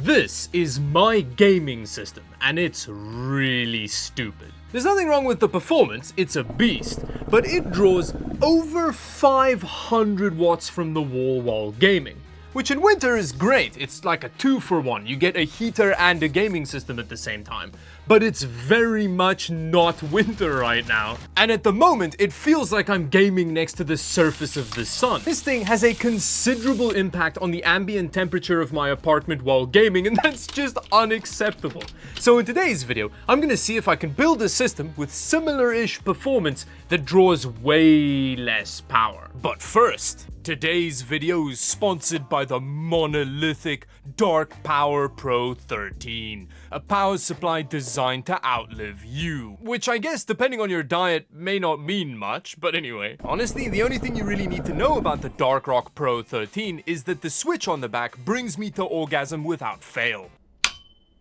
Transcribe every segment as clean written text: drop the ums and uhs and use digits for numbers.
This is my gaming system, and it's really stupid. There's nothing wrong with the performance, it's a beast, but it draws over 500 watts from the wall while gaming. Which in winter is great, it's like a 2-for-1, you get a heater and a gaming system at the same time. But it's very much not winter right now. And at the moment, it feels like I'm gaming next to the surface of the sun. This thing has a considerable impact on the ambient temperature of my apartment while gaming, and that's just unacceptable. So in today's video, I'm gonna see if I can build a system with similar-ish performance that draws way less power. But first, today's video is sponsored by the monolithic Dark Power Pro 13, a power supply designed to outlive you. Which I guess, depending on your diet, may not mean much, but anyway. Honestly, the only thing you really need to know about the Dark Rock Pro 13 is that the switch on the back brings me to orgasm without fail.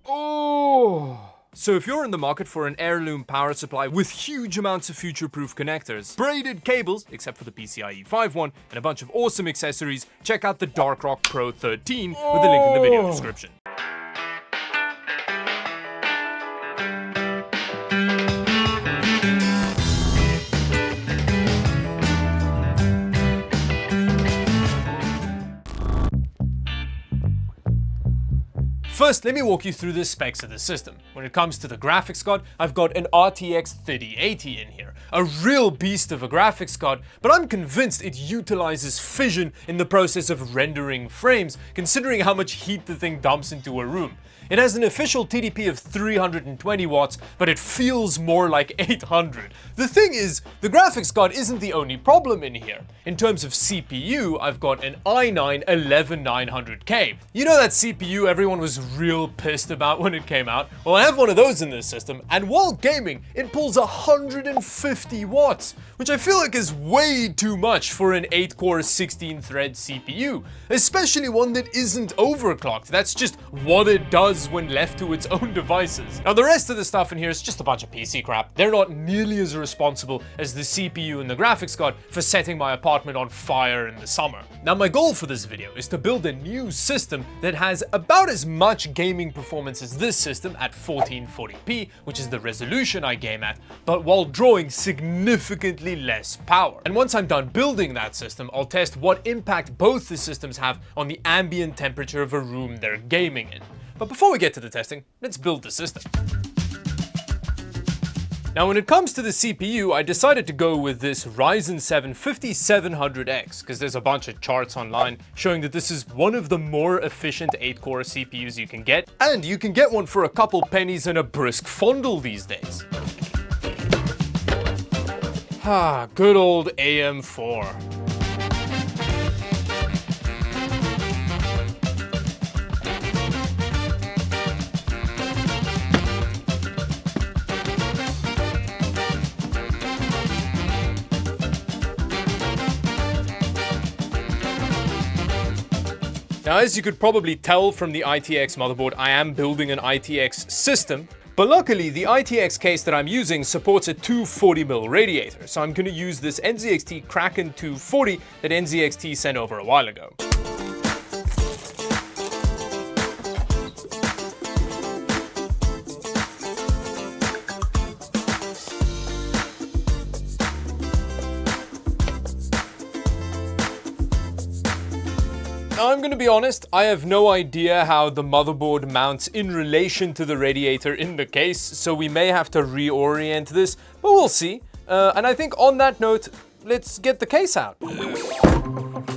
Oh! So if you're in the market for an heirloom power supply with huge amounts of future-proof connectors, braided cables, except for the PCIe 5 one, and a bunch of awesome accessories, check out the Dark Rock Pro 13 with the link in the video description. First, let me walk you through the specs of the system. When it comes to the graphics card, I've got an RTX 3080 in here. A real beast of a graphics card, but I'm convinced it utilizes fission in the process of rendering frames, considering how much heat the thing dumps into a room. It has an official TDP of 320 watts, but it feels more like 800. The thing is, the graphics card isn't the only problem in here. In terms of CPU, I've got an i9-11900K. You know that CPU everyone was real pissed about when it came out? Well, I have one of those in this system, and while gaming, it pulls 150 watts, which I feel like is way too much for an 8-core 16-thread CPU, especially one that isn't overclocked. That's just what it does when left to its own devices. Now the rest of the stuff in here is just a bunch of PC crap. They're not nearly as responsible as the CPU and the graphics card for setting my apartment on fire in the summer. Now my goal for this video is to build a new system that has about as much gaming performance as this system at 1440p, which is the resolution I game at, but while drawing significantly less power. And once I'm done building that system, I'll test what impact both the systems have on the ambient temperature of a room they're gaming in. But before we get to the testing, let's build the system. Now when it comes to the CPU, I decided to go with this Ryzen 7 5700X, because there's a bunch of charts online showing that this is one of the more efficient 8-core CPUs you can get, and you can get one for a couple pennies and a brisk fondle these days. Good old AM4. Now, as you could probably tell from the ITX motherboard, I am building an ITX system, but luckily the ITX case that I'm using supports a 240mm radiator, so I'm going to use this NZXT Kraken 240 that NZXT sent over a while ago. Now, I'm gonna be honest, I have no idea how the motherboard mounts in relation to the radiator in the case, so we may have to reorient this, but we'll see. And I think on that note, let's get the case out.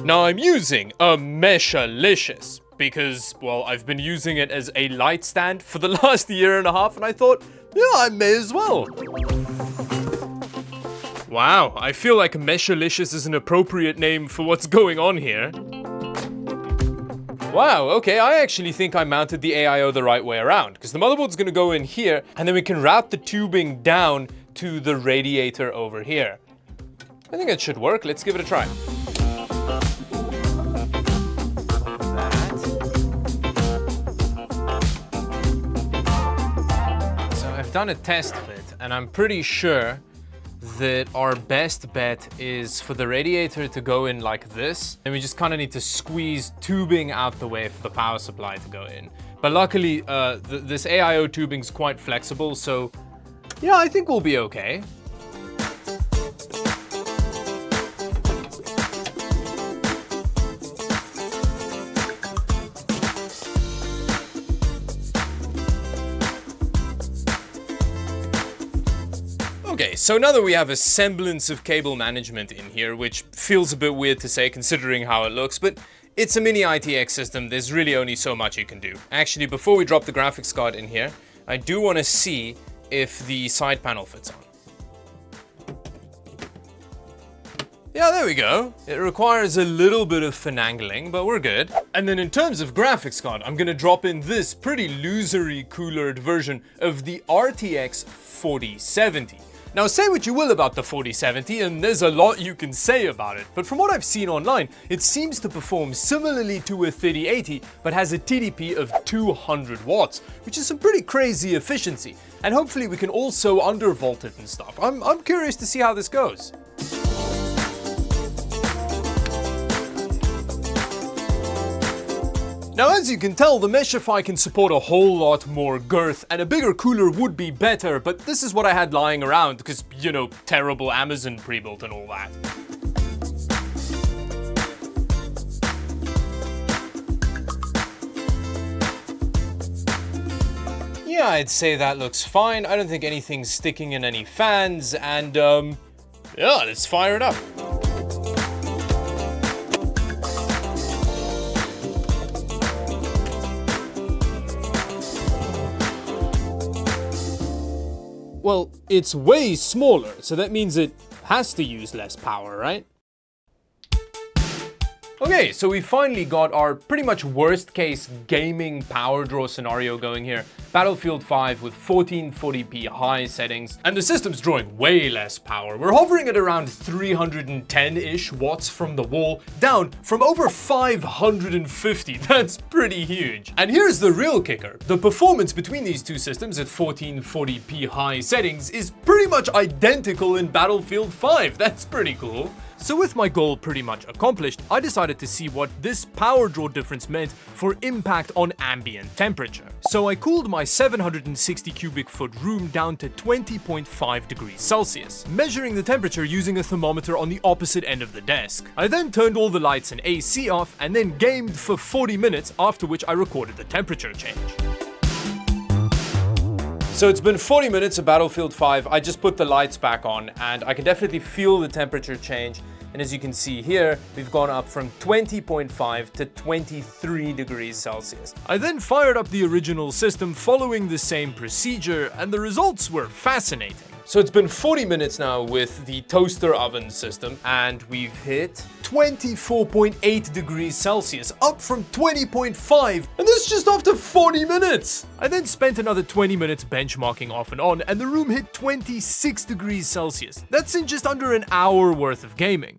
Now, I'm using a Meshalicious because, well, I've been using it as a light stand for the last year and a half, and I thought, yeah, I may as well. Wow, I feel like Meshalicious is an appropriate name for what's going on here. Wow, okay, I actually think I mounted the AIO the right way around, because the motherboard's gonna go in here, and then we can route the tubing down to the radiator over here. I think it should work, let's give it a try. So I've done a test fit, and I'm pretty sure that our best bet is for the radiator to go in like this, and we just kind of need to squeeze tubing out the way for the power supply to go in. But luckily, this AIO tubing's quite flexible, so yeah, I think we'll be okay. Okay, so now that we have a semblance of cable management in here, which feels a bit weird to say considering how it looks, but it's a mini ITX system, there's really only so much you can do. Actually, before we drop the graphics card in here, I do want to see if the side panel fits on. Yeah, there we go. It requires a little bit of finagling, but we're good. And then in terms of graphics card, I'm gonna drop in this pretty losery coolered version of the RTX 4070. Now say what you will about the 4070, and there's a lot you can say about it, but from what I've seen online, it seems to perform similarly to a 3080, but has a TDP of 200 watts, which is some pretty crazy efficiency, and hopefully we can also undervolt it and stuff. I'm curious to see how this goes. Now, as you can tell, the Meshify can support a whole lot more girth, and a bigger cooler would be better, but this is what I had lying around, because, you know, terrible Amazon pre-built and all that. Yeah, I'd say that looks fine. I don't think anything's sticking in any fans, and, yeah, let's fire it up. Well, it's way smaller, so that means it has to use less power, right? Okay, so we finally got our pretty much worst case gaming power draw scenario going here. Battlefield 5 with 1440p high settings, and the system's drawing way less power. We're hovering at around 310-ish watts from the wall, down from over 550. That's pretty huge. And here's the real kicker. The performance between these two systems at 1440p high settings is pretty much identical in Battlefield 5. That's pretty cool. So with my goal pretty much accomplished, I decided to see what this power draw difference meant for impact on ambient temperature. So I cooled my 760 cubic foot room down to 20.5 degrees Celsius, measuring the temperature using a thermometer on the opposite end of the desk. I then turned all the lights and AC off and then gamed for 40 minutes, after which I recorded the temperature change. So it's been 40 minutes of Battlefield 5, I just put the lights back on and I can definitely feel the temperature change. And as you can see here, we've gone up from 20.5 to 23 degrees Celsius. I then fired up the original system following the same procedure, and the results were fascinating. So it's been 40 minutes now with the toaster oven system, and we've hit 24.8 degrees Celsius, up from 20.5, and this just after 40 minutes! I then spent another 20 minutes benchmarking off and on, and the room hit 26 degrees Celsius. That's in just under an hour worth of gaming.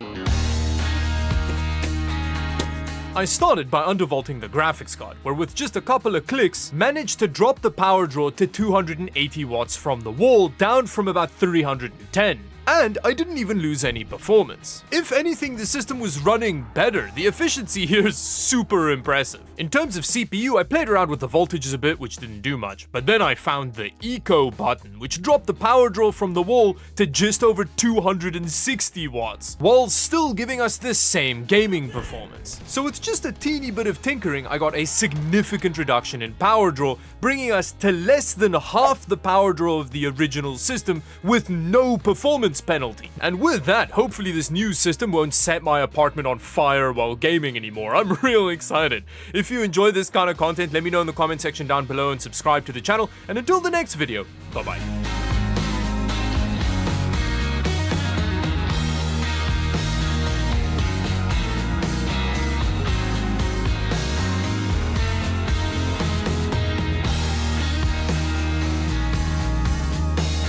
I started by undervolting the graphics card, where with just a couple of clicks, managed to drop the power draw to 280 watts from the wall, down from about 310. And I didn't even lose any performance. If anything, the system was running better. The efficiency here is super impressive. In terms of CPU, I played around with the voltages a bit, which didn't do much, but then I found the Eco button, which dropped the power draw from the wall to just over 260 watts, while still giving us the same gaming performance. So with just a teeny bit of tinkering, I got a significant reduction in power draw, bringing us to less than half the power draw of the original system with no performance penalty. And with that, hopefully this new system won't set my apartment on fire while gaming anymore. I'm real excited. If you enjoy this kind of content, let me know in the comment section down below and subscribe to the channel. And until the next video, bye bye.